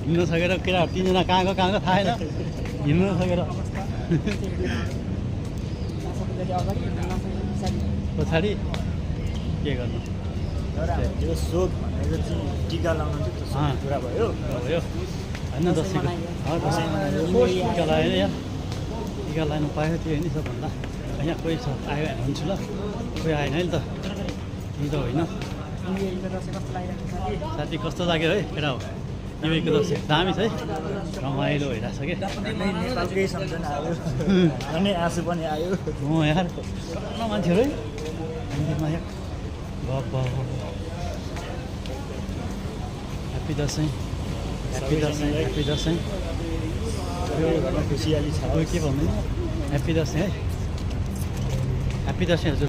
हिँड्नु सकेर केटाहरू तिनजना कहाँको थाहा छैन हिँड्नु सकेर पछाडि के गर्नु यो सोक भनेको चाहिँ टिका लाउनु चाहिँ त्यो कुरा भयो होइन दसैँको टिका लगाएन यहाँ टिका लानु पायो त्यो होइन सबभन्दा यहाँ कोही छ आयो हुन्छु ल कोही आएन है त नि त होइन साथी कस्तो लाग्यो है केटा हो युएको दसैँ दामी छ है रमाइलो भइरहेछ कि नेपालकै सम्झना आयो अनि आँसु पनि आयो यार मान्छेहरू है मन्दिरमा यहाँ happy Dashain happy Dashain happy Dashain खुसियाली छ कोही के भन्दैन ह्याप्पी दसैँ है ह्याप्पी दसैँ हजुर